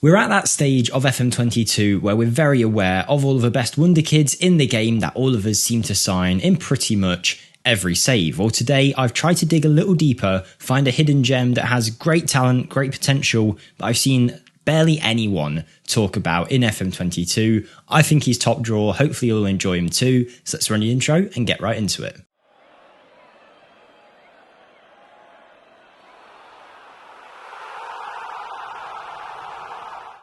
We're at that stage of FM22 where we're very aware of all of the best Wonderkids in the game that all of us seem to sign in pretty much every save. Well, today I've tried to dig a little deeper, find a hidden gem that has great talent, great potential, but I've seen barely anyone talk about in FM22. I think he's top draw. Hopefully you'll enjoy him too. So let's run the intro and get right into it.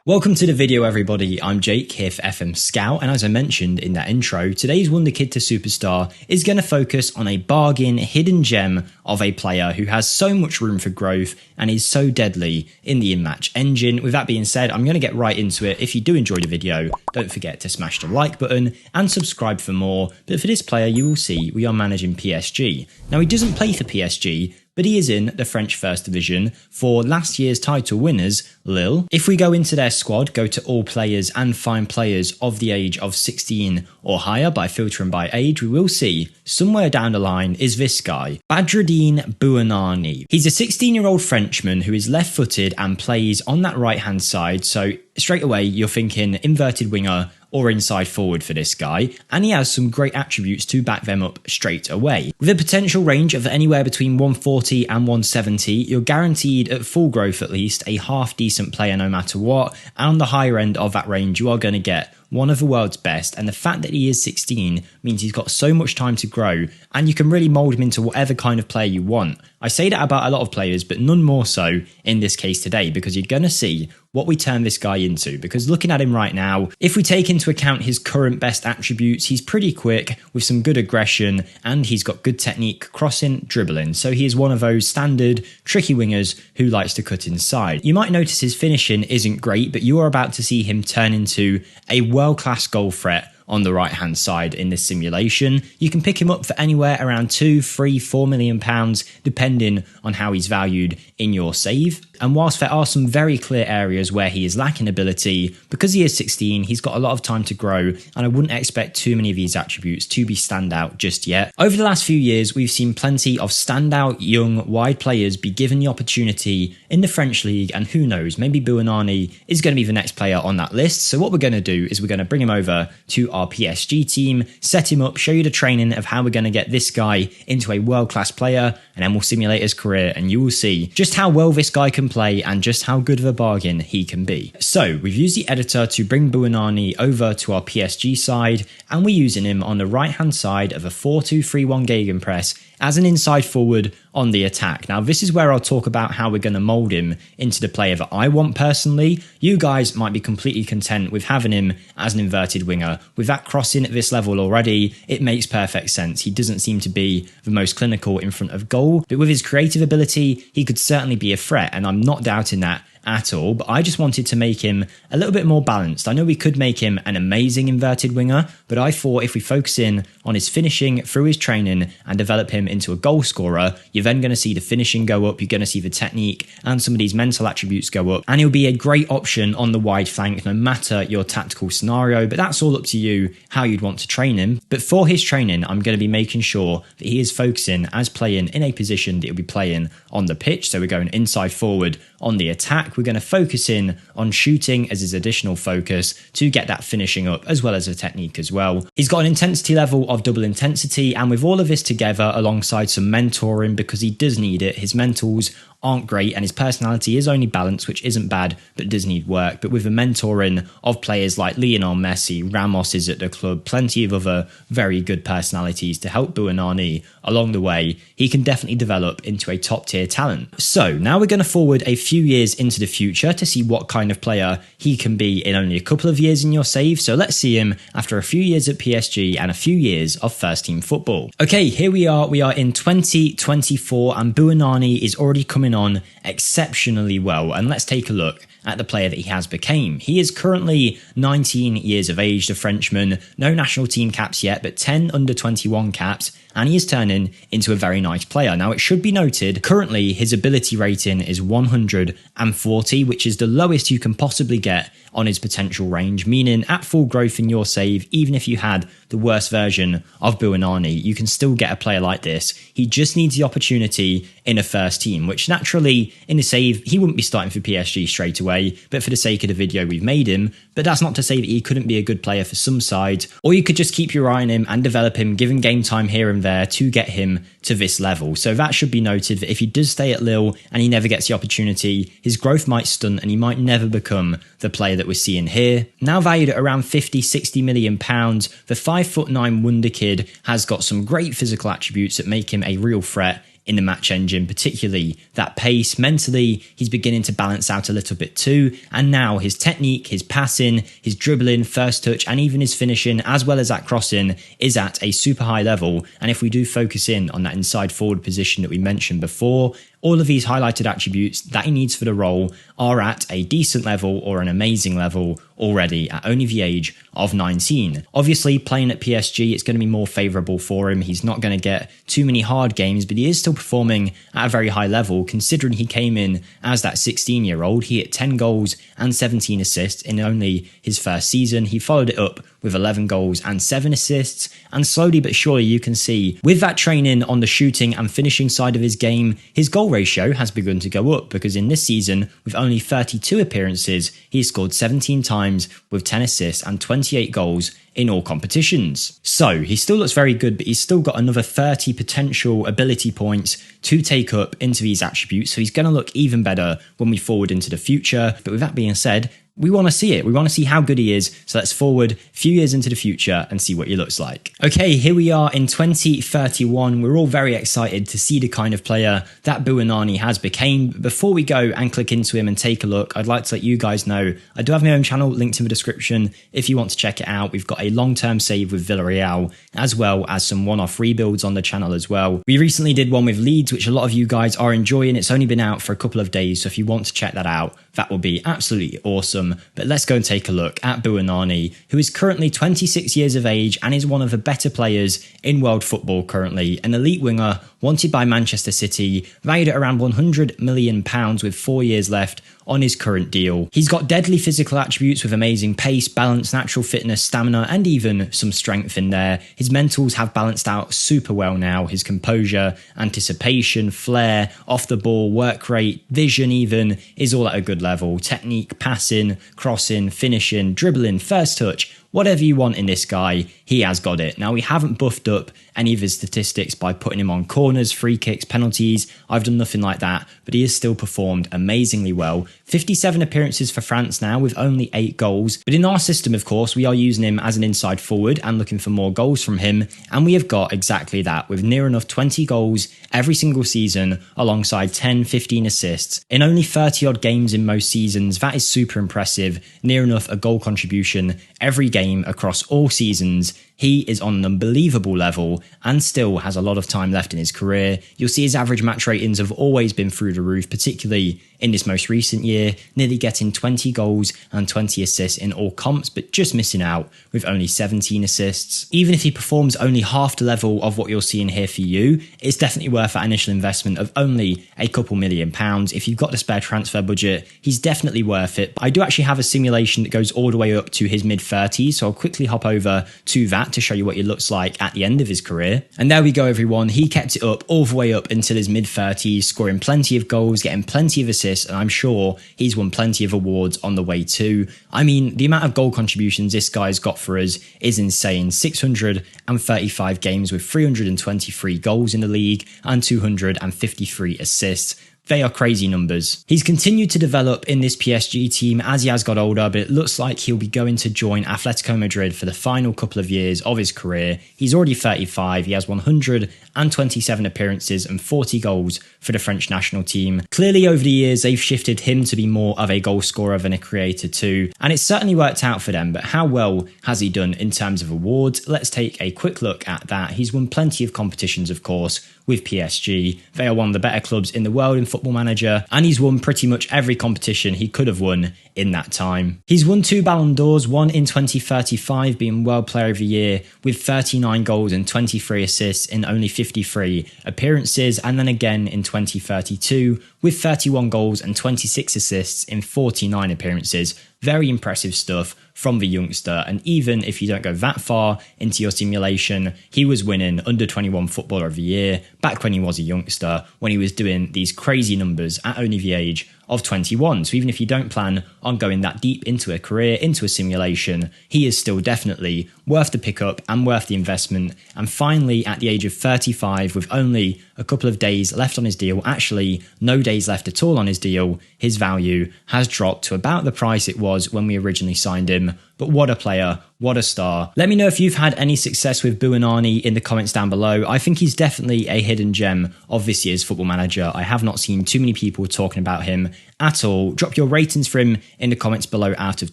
Welcome to the video, everybody. I'm Jake here for FMSCOUT, and as I mentioned in that intro, today's Wonderkid to Superstar is going to focus on a bargain hidden gem of a player who has so much room for growth and is so deadly in the in-match engine. With that being said, I'm going to get right into it. If you do enjoy the video, don't forget to smash the like button and subscribe for more. But for this player, you will see we are managing PSG. Now, he doesn't play for PSG, but he is in the French First Division for last year's title winners, Lille. If we go into their squad, go to all players and find players of the age of 16 or higher by filtering by age, we will see somewhere down the line is this guy, Badreddine Bouanani. He's a 16-year-old Frenchman who is left-footed and plays on that right-hand side, so straight away you're thinking inverted winger or inside forward for this guy, and he has some great attributes to back them up straight away. With a potential range of anywhere between 140 and 170, you're guaranteed at full growth at least a half decent player no matter what, and on the higher end of that range you are going to get one of the world's best, and the fact that he is 16 means he's got so much time to grow, and you can really mould him into whatever kind of player you want. I say that about a lot of players, but none more so in this case today, because you're going to see what we turn this guy into. Because looking at him right now, if we take into account his current best attributes, he's pretty quick with some good aggression, and he's got good technique, crossing, dribbling. So he is one of those standard tricky wingers who likes to cut inside. You might notice his finishing isn't great, but you are about to see him turn into a world-class goal threat on the right hand side in this simulation. You can pick him up for anywhere around £2, £3, £4 million depending on how he's valued in your save. And whilst there are some very clear areas where he is lacking ability, because he is 16, he's got a lot of time to grow, and I wouldn't expect too many of these attributes to be standout just yet. Over the last few years, we've seen plenty of standout young wide players be given the opportunity in the French league, and who knows, maybe Bouanani is going to be the next player on that list. So what we're going to do is we're going to bring him over to our PSG team, set him up, show you the training of how we're going to get this guy into a world-class player, and then we'll simulate his career, and you will see just how well this guy can play and just how good of a bargain he can be. So we've used the editor to bring Bouanani over to our PSG side, and we're using him on the right hand side of a 4-2-3-1 gegenpress as an inside forward on the attack. Now this is where I'll talk about how we're going to mould him into the player that I want personally. You guys might be completely content with having him as an inverted winger. With that crossing at this level already, it makes perfect sense. He doesn't seem to be the most clinical in front of goal, but with his creative ability, he could certainly be a threat, and I'm not doubting that at all, but I just wanted to make him a little bit more balanced. I know we could make him an amazing inverted winger, but I thought if we focus in on his finishing through his training and develop him into a goal scorer, you're then going to see the finishing go up, you're going to see the technique and some of these mental attributes go up, and he'll be a great option on the wide flank no matter your tactical scenario. But that's all up to you how you'd want to train him. But for his training, I'm going to be making sure that he is focusing as playing in a position that he'll be playing on the pitch. So we're going inside forward on the attack. We're going to focus in on shooting as his additional focus to get that finishing up, as well as a technique as well. He's got an intensity level of double intensity, and with all of this together alongside some mentoring, because he does need it, his mentals aren't great and his personality is only balanced, which isn't bad but does need work. But with the mentoring of players like Lionel Messi, Ramos is at the club, plenty of other very good personalities to help Bouanani along the way, he can definitely develop into a top tier talent. So now we're going to forward a few years into the future to see what kind of player he can be in only a couple of years in your save. So let's see him after a few years at PSG and a few years of first team football. Okay, here we are in 2024, and Bouanani is already coming on exceptionally well, and let's take a look at the player that he has became. He is currently 19 years of age, the Frenchman, no national team caps yet, but 10 under 21 caps, and he is turning into a very nice player. Now, it should be noted, currently his ability rating is 140, which is the lowest you can possibly get on his potential range, meaning at full growth in your save, even if you had the worst version of Buonanni, you can still get a player like this. He just needs the opportunity in a first team, which naturally in a save, he wouldn't be starting for PSG straight away, but for the sake of the video we've made him. But that's not to say that he couldn't be a good player for some sides, or you could just keep your eye on him and develop him, give him game time here and there to get him to this level. So that should be noted that if he does stay at Lille and he never gets the opportunity, his growth might stunt and he might never become the player that we're seeing here. Now valued at around 50-60 million pounds, the 5'9" Wonderkid has got some great physical attributes that make him a real threat in the match engine, particularly that pace. Mentally, he's beginning to balance out a little bit too, and now his technique, his passing, his dribbling, first touch, and even his finishing, as well as that crossing, is at a super high level. And if we do focus in on that inside forward position that we mentioned before, all of these highlighted attributes that he needs for the role are at a decent level or an amazing level already at only the age of 19. Obviously, playing at PSG, it's going to be more favourable for him. He's not going to get too many hard games, but he is still performing at a very high level, considering he came in as that 16-year-old. He hit 10 goals and 17 assists in only his first season. He followed it up with 11 goals and 7 assists, and slowly but surely you can see with that training on the shooting and finishing side of his game, his goal ratio has begun to go up, because in this season, with only 32 appearances, he scored 17 times with 10 assists and 28 goals in all competitions. So he still looks very good, but he's still got another 30 potential ability points to take up into these attributes, so he's going to look even better when we forward into the future. But with that being said, we want to see it. We want to see how good he is. So let's forward a few years into the future and see what he looks like. Okay, here we are in 2031. We're all very excited to see the kind of player that Buonanni has became. Before we go and click into him and take a look, I'd like to let you guys know I do have my own channel linked in the description if you want to check it out. We've got a long-term save with Villarreal, as well as some one-off rebuilds on the channel as well. We recently did one with Leeds, which a lot of you guys are enjoying. It's only been out for a couple of days, so if you want to check that out, that will be absolutely awesome. But let's go and take a look at Buonanni, who is currently 26 years of age and is one of the better players in world football currently. An elite winger wanted by Manchester City, valued at around £100 million with 4 years left on his current deal. He's got deadly physical attributes with amazing pace, balance, natural fitness, stamina, and even some strength in there. His mentals have balanced out super well now. His composure, anticipation, flair, off the ball, work rate, vision even, is all at a good level. Technique, passing, crossing, finishing, dribbling, first touch, whatever you want in this guy, he has got it. Now, we haven't buffed up any of his statistics by putting him on corners, free kicks, penalties. I've done nothing like that, but he has still performed amazingly well. 57 appearances for France now with only 8 goals. But in our system, of course, we are using him as an inside forward and looking for more goals from him. And we have got exactly that, with near enough 20 goals every single season alongside 10-15 assists. In only 30 odd games in most seasons, that is super impressive. Near enough a goal contribution every game across all seasons. He is on an unbelievable level and still has a lot of time left in his career. You'll see his average match ratings have always been through the roof, particularly in this most recent year, nearly getting 20 goals and 20 assists in all comps, but just missing out with only 17 assists. Even if he performs only half the level of what you're seeing here for you, it's definitely worth that initial investment of only a couple £1,000,000. If you've got the spare transfer budget, he's definitely worth it. I do actually have a simulation that goes all the way up to his mid-30s, so I'll quickly hop over to that to show you what he looks like at the end of his career. And there we go, everyone. He kept it up all the way up until his mid-30s, scoring plenty of goals, getting plenty of assists, and I'm sure he's won plenty of awards on the way too. I mean, the amount of goal contributions this guy's got for us is insane. 635 games with 323 goals in the league and 253 assists. They are crazy numbers. He's continued to develop in this PSG team as he has got older, but it looks like he'll be going to join Atletico Madrid for the final couple of years of his career. He's already 35. He has 127 appearances and 40 goals for the French national team. Clearly, over the years, they've shifted him to be more of a goal scorer than a creator too, and it's certainly worked out for them, but how well has he done in terms of awards? Let's take a quick look at that. He's won plenty of competitions, of course, with PSG. They are one of the better clubs in the world in Football Manager, and he's won pretty much every competition he could have won in that time. He's won 2 Ballon d'Ors, one in 2035 being World Player of the Year with 39 goals and 23 assists in only 53 appearances, and then again in 2032 with 31 goals and 26 assists in 49 appearances. Very impressive stuff from the youngster, and even if you don't go that far into your simulation, he was winning under 21 footballer of the year back when he was a youngster, when he was doing these crazy numbers at only the age of 21. So even if you don't plan on going that deep into a career, into a simulation, he is still definitely worth the pickup and worth the investment. And finally, at the age of 35, with only a couple of days left on his deal, actually no days left at all on his deal, his value has dropped to about the price it was when we originally signed him. But what a player, what a star. Let me know if you've had any success with Buonanni in the comments down below. I think he's definitely a hidden gem of this year's Football Manager. I have not seen too many people talking about him at all. Drop your ratings for him in the comments below out of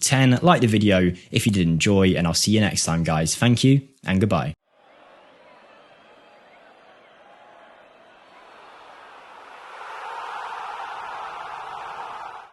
10. Like the video if you did enjoy, and I'll see you next time, guys. Thank you and goodbye.